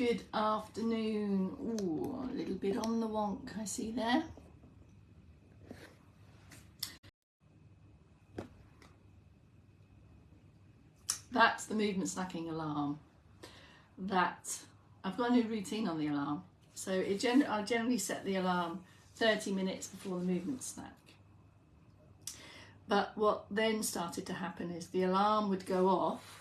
Good afternoon. Ooh, a little bit on the wonk, I see there. That's the movement snacking alarm. I've got a new routine on the alarm. So I generally set the alarm 30 minutes before the movement snack. But what then started to happen is the alarm would go off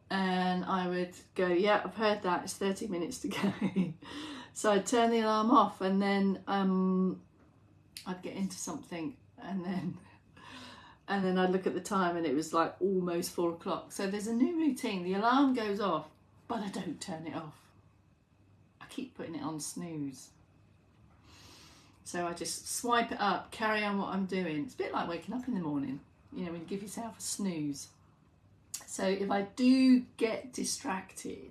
and I would go, yeah, I've heard that, it's 30 minutes to go. So I'd turn the alarm off and then I'd get into something and then I'd look at the time and it was like almost 4 o'clock. So there's a new routine. The alarm goes off, but I don't turn it off. I keep putting it on snooze. So I just swipe it up, carry on what I'm doing. It's a bit like waking up in the morning, you know, when you give yourself a snooze. So if I do get distracted,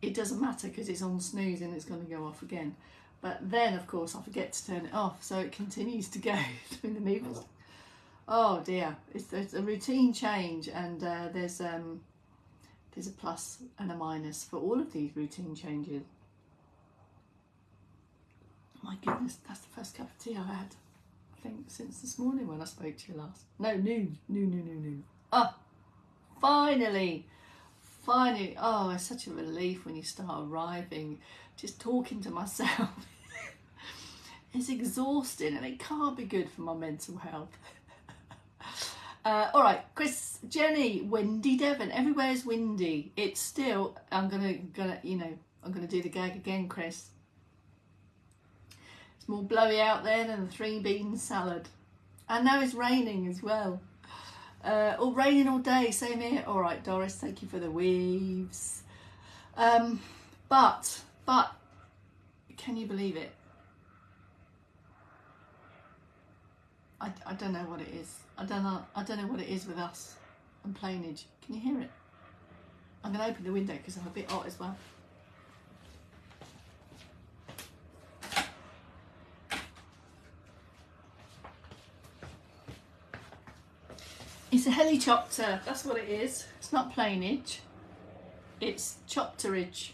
it doesn't matter because it's on snooze and it's going to go off again. But then, of course, I forget to turn it off, so it continues to go between the movements. Oh dear, it's a routine change, and there's a plus and a minus for all of these routine changes. My goodness, that's the first cup of tea I've had, I think, since this morning when I spoke to you last. No, noon. Ah, finally. Oh, it's such a relief when you start arriving. Just talking to myself. It's exhausting and it can't be good for my mental health. All right, Chris, Jenny, windy Devon. Everywhere's windy. It's still. I'm gonna do the gag again, Chris. It's more blowy out there than the 3 bean salad. I know it's raining as well. All raining all day. Same here. All right, Doris. Thank you for the waves. But can you believe it? I don't know what it is. I don't know what it is with us and Plainage. Can you hear it? I'm going to open the window because I'm a bit hot as well. It's a helicopter. That's what it is. It's not Plainage. It's chopterage.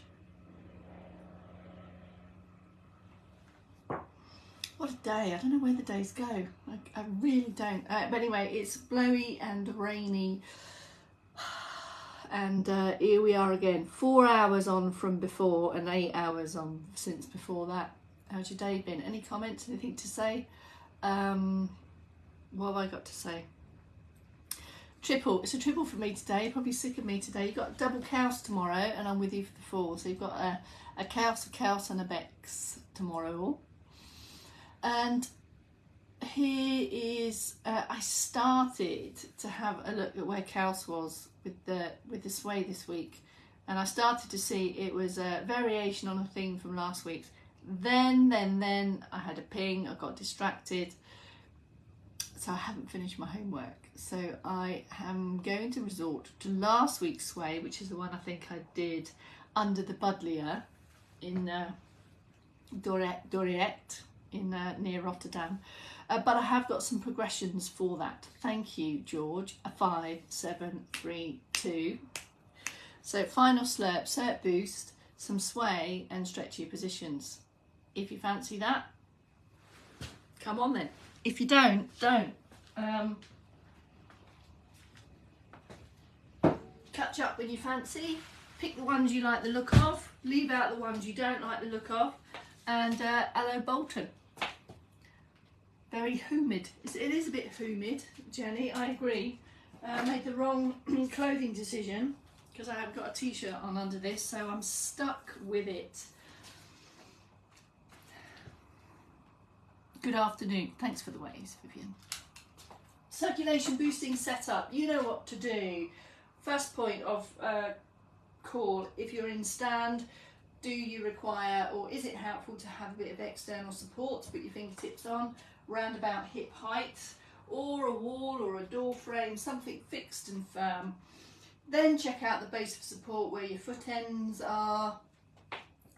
What a day. I don't know where the days go. I really don't. But anyway, it's blowy and rainy. And here we are again. 4 hours on from before and 8 hours on since before that. How's your day been? Any comments? Anything to say? What have I got to say? Triple. It's a triple for me today. You're probably sick of me today. You've got a double Couse tomorrow and I'm with you for the 4. So you've got a Couse and a Bex tomorrow. And here is, I started to have a look at where Couse was with the sway this week, and I started to see it was a variation on a theme from last week's. Then I had a ping, I got distracted, so I haven't finished my homework. So I am going to resort to last week's sway, which is the one I think I did under the Budlier in Doriet. Near Rotterdam, but I have got some progressions for that. Thank you, George. 5, 7, 3, 2. So final slurp boost, some sway and stretchy positions. If you fancy that, come on then. If you don't. Catch up when you fancy. Pick the ones you like the look of. Leave out the ones you don't like the look of. And hello, Bolton. Very humid. It is a bit humid, Jenny, I agree. I made the wrong clothing decision because I haven't got a t-shirt on under this, so I'm stuck with it. Good afternoon. Thanks for the waves, Vivian. Circulation boosting setup. You know what to do. First point of call, if you're in stand, do you require, or is it helpful to have a bit of external support to put your fingertips on, round about hip height, or a wall or a door frame, something fixed and firm. Then check out the base of support where your foot ends are,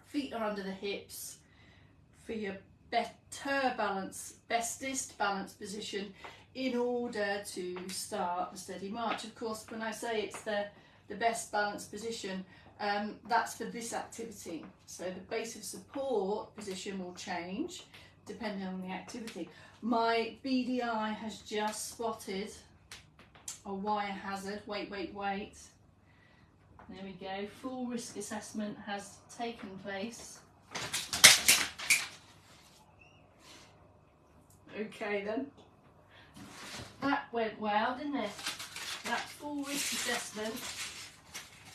feet are under the hips for your bestest balance position in order to start the steady march. Of course, when I say it's the the best balanced position. That's for this activity. So the base of support position will change depending on the activity. My BDI has just spotted a wire hazard. Wait. There we go. Full risk assessment has taken place. Okay then. That went well, didn't it? That full risk assessment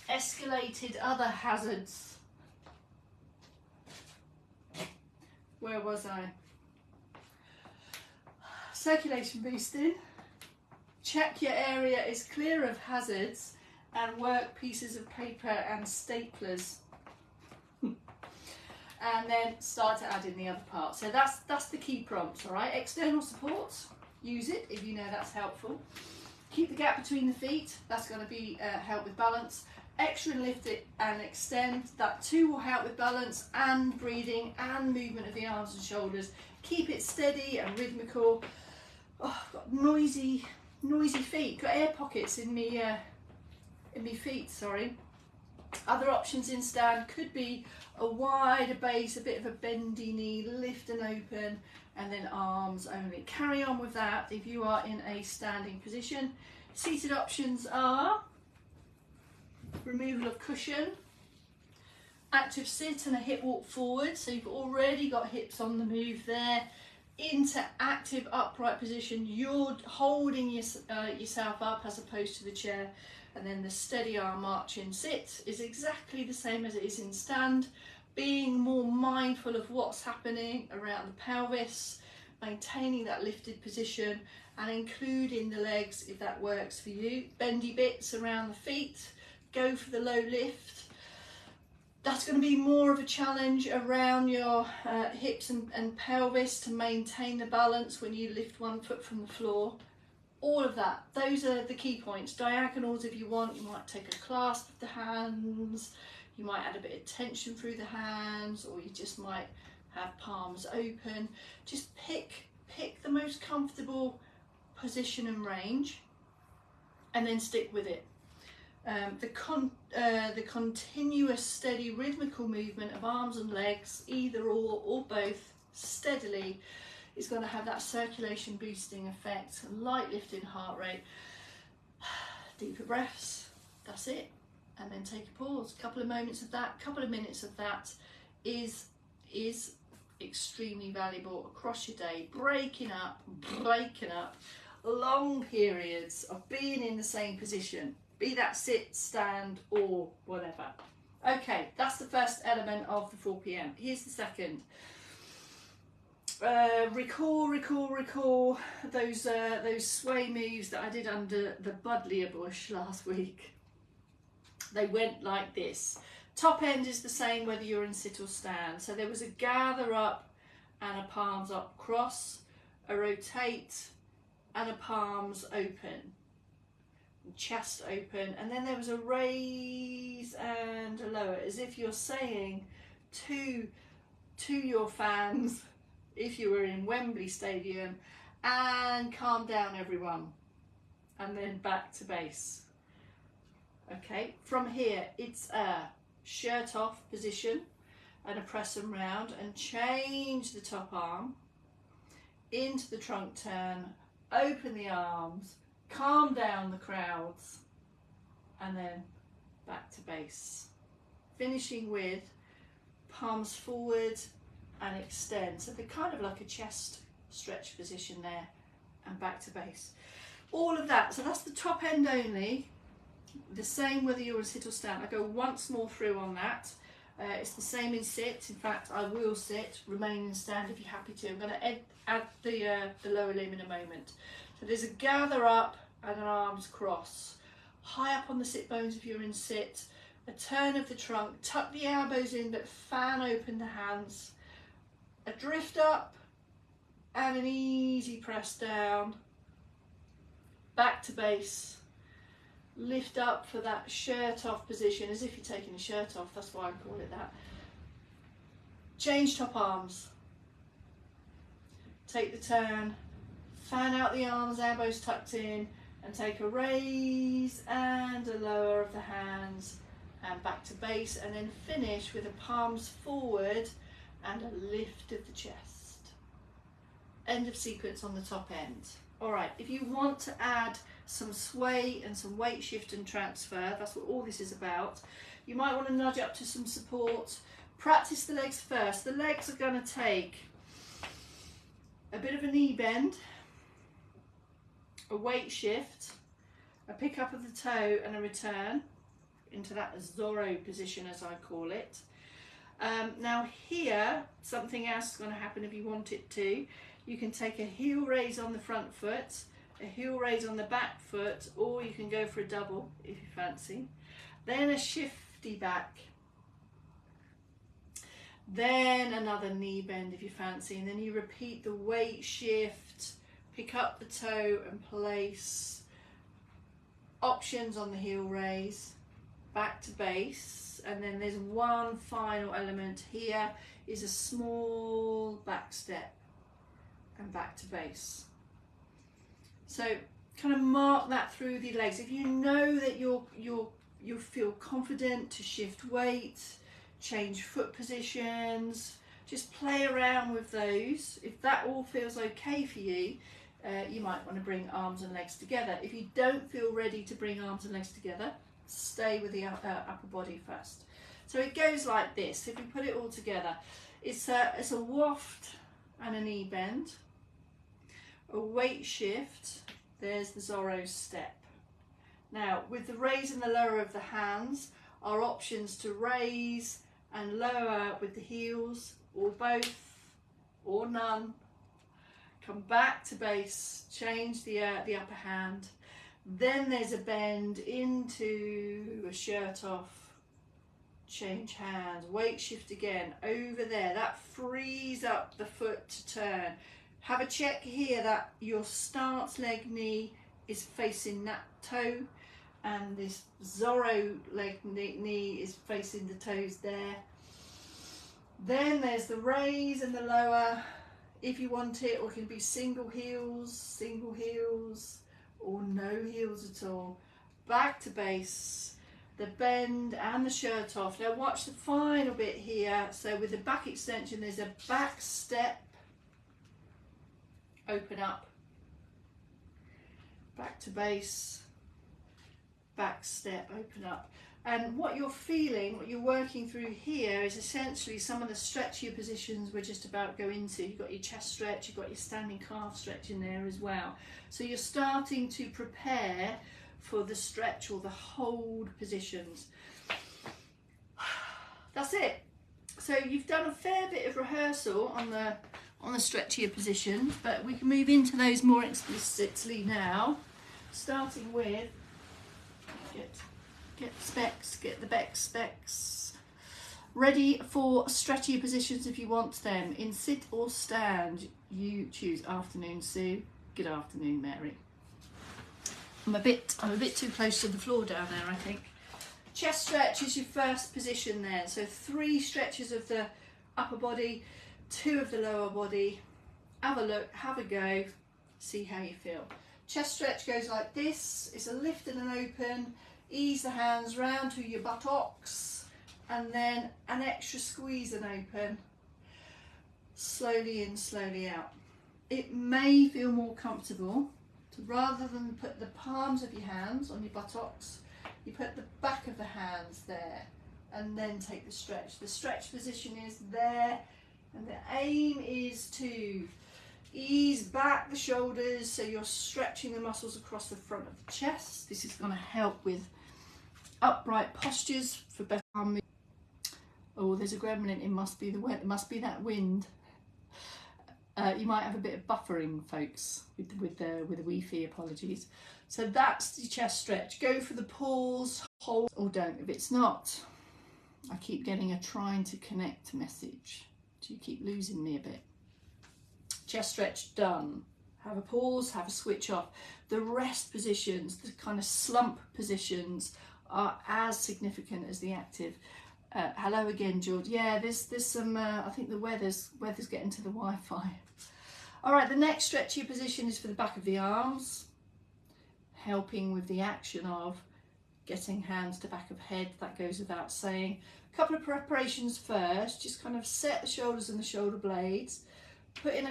escalated other hazards. Where was I? Circulation boosting. Check your area is clear of hazards and work pieces of paper and staplers. And then start to add in the other part. So that's the key prompts, all right? External support, use it if you know that's helpful. Keep the gap between the feet, that's going to be help with balance. Extra and lift it and extend, that too will help with balance and breathing and movement of the arms and shoulders. Keep it steady and rhythmical. Oh, I've got noisy feet, got air pockets in me feet, sorry. Other options in stand could be a wider base, a bit of a bendy knee, lift and open, and then arms only. Carry on with that if you are in a standing position. Seated options are removal of cushion, active sit and a hip walk forward, so you've already got hips on the move there, into active upright position. You're holding yourself up as opposed to the chair. And then the steady arm march in sit is exactly the same as it is in stand, being more mindful of what's happening around the pelvis, maintaining that lifted position and including the legs if that works for you. Bendy bits around the feet, go for the low lift. That's going to be more of a challenge around your hips and pelvis to maintain the balance when you lift one foot from the floor. All of that, those are the key points. Diagonals if you want, you might take a clasp of the hands, you might add a bit of tension through the hands, or you just might have palms open. Just pick the most comfortable position and range and then stick with it. The continuous steady rhythmical movement of arms and legs, either or both, steadily, is going to have that circulation boosting effect, light lift in heart rate. Deeper breaths, that's it, and then take a pause. Couple of moments of that, couple of minutes of that is extremely valuable across your day. Breaking up long periods of being in the same position, be that sit, stand or whatever. Okay, that's the first element of the 4 p.m. Here's the second. Recall those sway moves that I did under the buddleia bush last week. They went like this. Top end is the same whether you're in sit or stand. So there was a gather up and a palms up cross, a rotate and a palms open, chest open, and then there was a raise and a lower, as if you're saying to your fans, if you were in Wembley Stadium, and calm down everyone, and then back to base. Okay, from here it's a shirt off position and a press and round, and change the top arm into the trunk turn, open the arms, calm down the crowds, and then back to base. Finishing with palms forward and extend, so they're kind of like a chest stretch position there, and back to base. All of that, so that's the top end only, the same whether you're in sit or stand. I go once more through on that. It's the same in sit. In fact, I will sit, remain in stand if you're happy to. I'm going to add the lower limb in a moment. So there's a gather up and an arms cross, high up on the sit bones if you're in sit, a turn of the trunk, tuck the elbows in but fan open the hands, a drift up and an easy press down, back to base, lift up for that shirt off position, as if you're taking a shirt off, that's why I call it that. Change top arms, take the turn, fan out the arms, elbows tucked in, and take a raise and a lower of the hands and back to base, and then finish with the palms forward and a lift of the chest. End of sequence on the top end. All right, if you want to add some sway and some weight shift and transfer, that's what all this is about. You might want to nudge up to some support. Practice the legs first. The legs are going to take a bit of a knee bend, a weight shift, a pick up of the toe and a return into that Zorro position, as I call it. Now here, something else is going to happen if you want it to. You can take a heel raise on the front foot, a heel raise on the back foot, or you can go for a double if you fancy. Then a shifty back. Then another knee bend if you fancy, and then you repeat the weight shift, pick up the toe and place. Options on the heel raise, back to base, and then there's one final element here, is a small back step and back to base. So kind of mark that through the legs. If you know that you feel confident to shift weight, change foot positions, just play around with those. If that all feels okay for you, you might want to bring arms and legs together. If you don't feel ready to bring arms and legs together, stay with the upper body first. So it goes like this. If we put it all together, it's a waft and a knee bend, a weight shift, there's the Zorro step. Now with the raise and the lower of the hands, our options to raise and lower with the heels, or both, or none. Come back to base, change the upper hand. Then there's a bend into a shirt off, change hands, weight shift again, over there. That frees up the foot to turn. Have a check here that your stance leg knee is facing that toe, and this Zorro leg knee is facing the toes there. Then there's the raise and the lower, if you want it, or it can be single heels, or no heels at all. Back to base, the bend and the shirt off. Now watch the final bit here. So with the back extension, there's a back step, open up, back to base, back step, open up. And what you're feeling, what you're working through here, is essentially some of the stretchier positions we're just about to go into. You've got your chest stretch, you've got your standing calf stretch in there as well. So you're starting to prepare for the stretch or the hold positions. That's it. So you've done a fair bit of rehearsal on the stretchier positions, but we can move into those more explicitly now, starting with get specs, get the back specs ready for stretchier positions if you want them. In sit or stand, you choose. Afternoon, Sue. Good afternoon, Mary. I'm a bit too close to the floor down there, I think. Chest stretch is your first position there. So 3 stretches of the upper body, 2 of the lower body. Have a look, have a go, see how you feel. Chest stretch goes like this. It's a lift and an open. Ease the hands round to your buttocks, and then an extra squeeze and open. Slowly in, slowly out. It may feel more comfortable to, rather than put the palms of your hands on your buttocks, you put the back of the hands there and then take the stretch. The stretch position is there, and the aim is to ease back the shoulders so you're stretching the muscles across the front of the chest. This is going to help with upright postures for better arm movement. Oh, there's a gremlin. It must be the wind. It must be that wind. You might have a bit of buffering, folks, with the Wi-Fi. Apologies. So that's the chest stretch. Go for the pause, hold, or don't. If it's not, I keep getting a trying to connect message. Do you keep losing me a bit? Chest stretch done. Have a pause, have a switch off. The rest positions, the kind of slump positions, are as significant as the active. Hello again, George. Yeah, there's some, I think the weather's getting to the Wi-Fi. All right, the next stretchy position is for the back of the arms. helping with the action of getting hands to back of head. That goes without saying. A couple of preparations first, just kind of set the shoulders and the shoulder blades, put in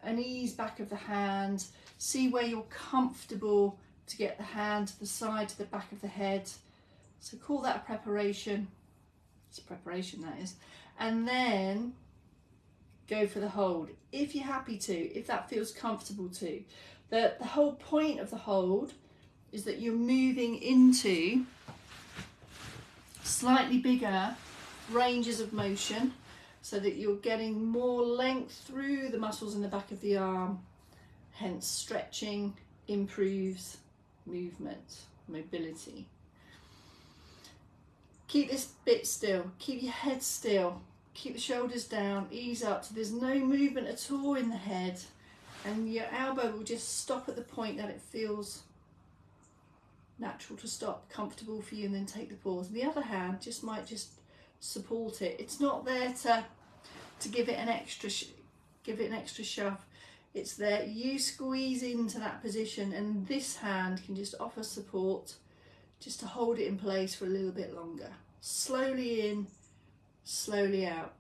an ease back of the hand, see where you're comfortable to get the hand to the side, to the back of the head. So call that a preparation. It's a preparation, that is. And then go for the hold if you're happy to, if that feels comfortable to. The whole point of the hold is that you're moving into slightly bigger ranges of motion so that you're getting more length through the muscles in the back of the arm, hence stretching improves movement, mobility. Keep this bit still, keep your head still, keep the shoulders down, ease up so there's no movement at all in the head, and your elbow will just stop at the point that it feels natural to stop, comfortable for you, and then take the pause. And the other hand might just support it. It's not there to give it an extra shove. It's there, you squeeze into that position, and this hand can just offer support just to hold it in place for a little bit longer. Slowly in, slowly out.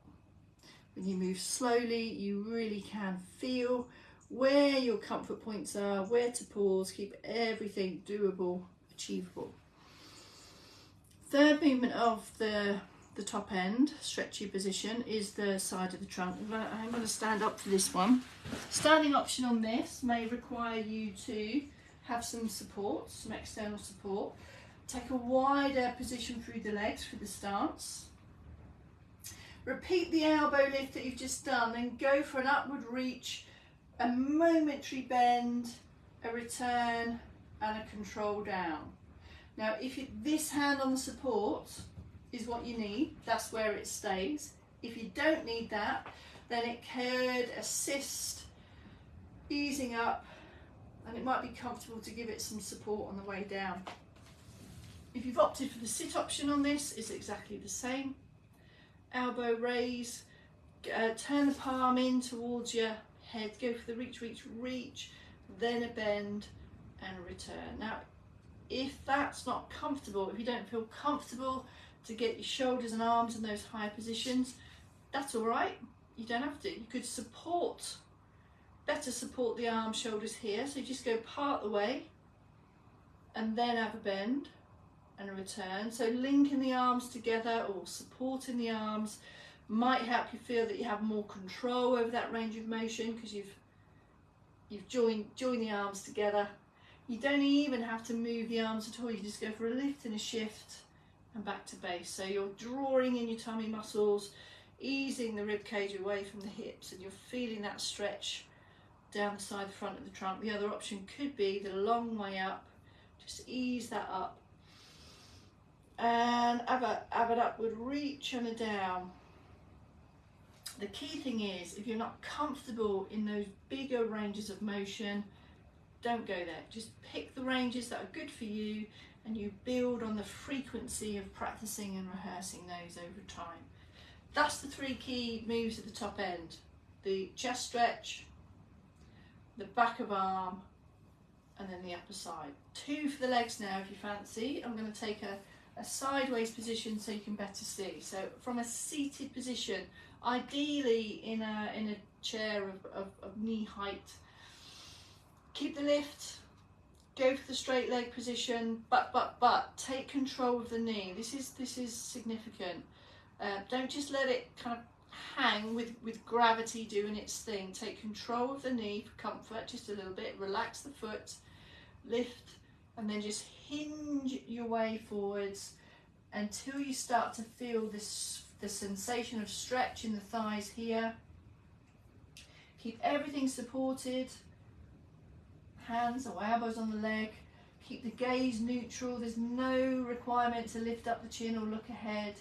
When you move slowly, you really can feel where your comfort points are, where to pause, keep everything doable, achievable. Third movement of the top end, stretchy position, is the side of the trunk. I'm going to stand up for this one. Standing option on this may require you to have some support, some external support. Take a wider position through the legs for the stance. Repeat the elbow lift that you've just done, then go for an upward reach, a momentary bend, a return, and a control down. Now, if this hand on the support is what you need, that's where it stays. If you don't need that, then it could assist easing up, and it might be comfortable to give it some support on the way down. If you've opted for the sit option on this, it's exactly the same. Elbow raise, turn the palm in towards your head, go for the reach, reach, reach, then a bend and a return. Now, if that's not comfortable, if you don't feel comfortable to get your shoulders and arms in those higher positions, that's all right. You don't have to. You could better support the arms, shoulders here. So you just go part the way and then have a bend and a return. So linking the arms together or supporting the arms might help you feel that you have more control over that range of motion because you've joined the arms together. You don't even have to move the arms at all. You just go for a lift and a shift and back to base. So you're drawing in your tummy muscles, easing the rib cage away from the hips, and you're feeling that stretch down the side, the front of the trunk. The other option could be the long way up. Just ease that up. And have an upward reach and a down. The key thing is, if you're not comfortable in those bigger ranges of motion, don't go there. Just pick the ranges that are good for you, and you build on the frequency of practicing and rehearsing those over time. That's the three key moves at the top end: the chest stretch, the back of arm, and then the upper side. 2 for the legs now if you fancy. I'm going to take a sideways position so you can better see. So from a seated position, ideally in a chair of knee height, keep the lift, go for the straight leg position, but take control of the knee. This is significant. Don't just let it kind of hang with gravity doing its thing. Take control of the knee for comfort, just a little bit. Relax the foot, lift, and then just hinge your way forwards until you start to feel the sensation of stretch in the thighs here. Keep everything supported, hands or elbows on the leg. Keep the gaze neutral. There's no requirement to lift up the chin or look ahead.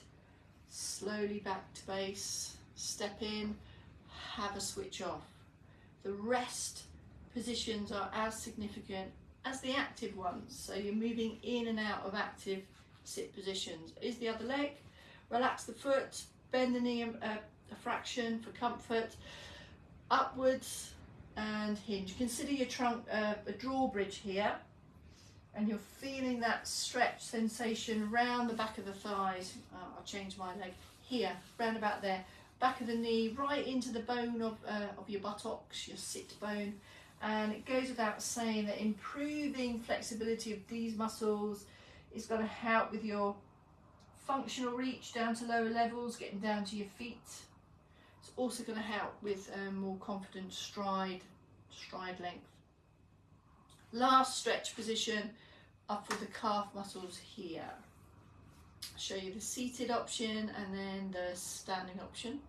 Slowly back to base, step in, have a switch off. The rest positions are as significant as the active ones, so you're moving in and out of active sit positions. Is the other leg. Relax the foot, bend the knee a fraction for comfort, upwards and hinge. Consider your trunk a drawbridge here. and you're feeling that stretch sensation round the back of the thighs. I'll change my leg here, round about there, back of the knee, right into the bone of your buttocks, your sit bone. And it goes without saying that improving flexibility of these muscles is going to help with your functional reach down to lower levels, getting down to your feet. It's also going to help with more confident stride length. Last stretch position up for the calf muscles here. I'll show you the seated option and then the standing option.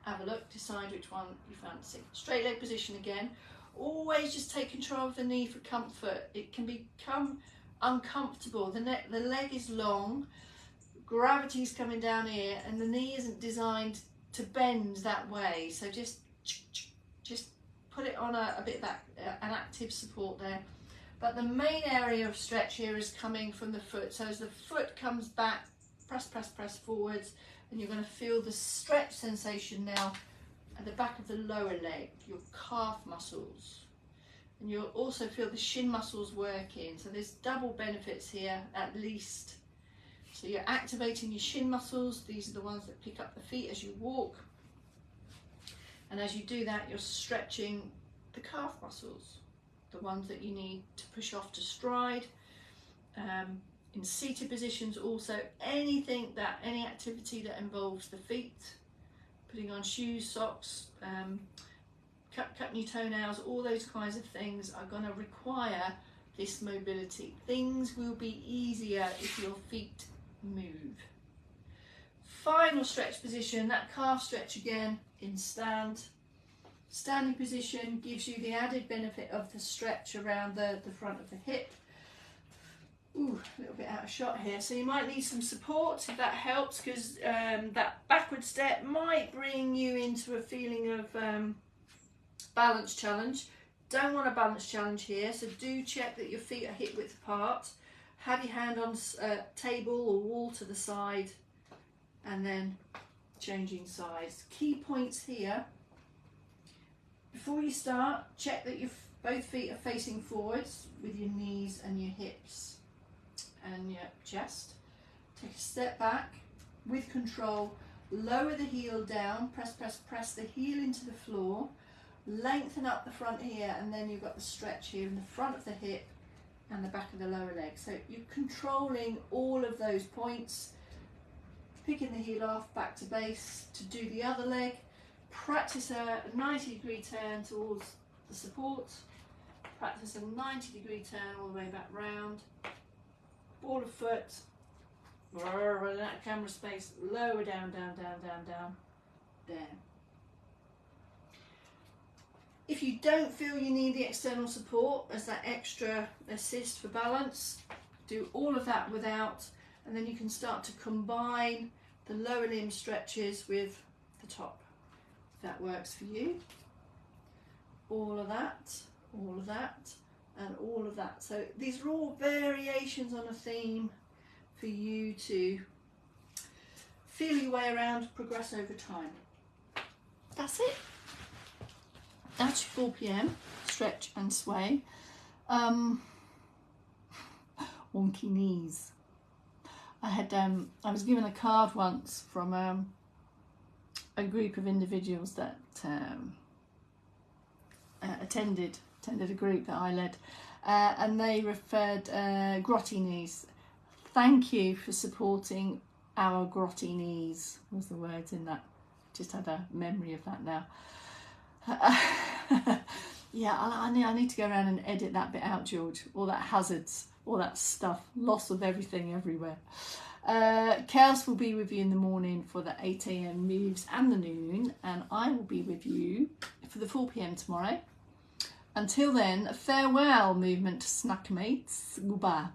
Have a look, decide which one you fancy. Straight leg position again. Always just take control of the knee for comfort. It can become uncomfortable. The leg is long, gravity's coming down here, and the knee isn't designed to bend that way. So just put it on a bit of an active support there. But the main area of stretch here is coming from the foot. So as the foot comes back, press forwards, and you're going to feel the stretch sensation now at the back of the lower leg, your calf muscles. And you'll also feel the shin muscles working. So there's double benefits here at least. So you're activating your shin muscles. These are the ones that pick up the feet as you walk. And as you do that, you're stretching the calf muscles, the ones that you need to push off to stride. In seated positions also, any activity that involves the feet, putting on shoes, socks, cutting your toenails, all those kinds of things are going to require this mobility. Things will be easier if your feet move. Final stretch position, that calf stretch again in stand. Standing position gives you the added benefit of the stretch around the front of the hip. Ooh, a little bit out of shot here. So you might need some support if that helps, because that backward step might bring you into a feeling of balance challenge. Don't want a balance challenge here, so do check that your feet are hip width apart. Have your hand on table or wall to the side, and then changing sides. Key points here. Before you start, check that both feet are facing forwards with your knees and your hips and your chest. Take a step back with control, lower the heel down, press the heel into the floor, lengthen up the front here, and then you've got the stretch here in the front of the hip and the back of the lower leg. So you're controlling all of those points, picking the heel off, back to base. To do the other leg, practice a 90-degree turn towards the support, practice a 90-degree turn all the way back round, ball of foot, run out of camera space, lower down, there. If you don't feel you need the external support as that extra assist for balance, do all of that without, and then you can start to combine the lower limb stretches with the top. If that works for you. All of that, and all of that. So these are all variations on a theme for you to feel your way around, progress over time. That's it. That's 4 p.m. stretch and sway. Wonky knees. I was given a card once from a group of individuals that attended a group that I led, and they referred grotty knees. Thank you for supporting our grotty knees, was the words in that. Just had a memory of that now. Yeah, I need to go around and edit that bit out, George. All that hazards, all that stuff, loss of everything everywhere. Kels will be with you in the morning for the 8 a.m. moves and the noon, and I will be with you for the 4 p.m. tomorrow. Until then, farewell, movement snack mates. Goodbye.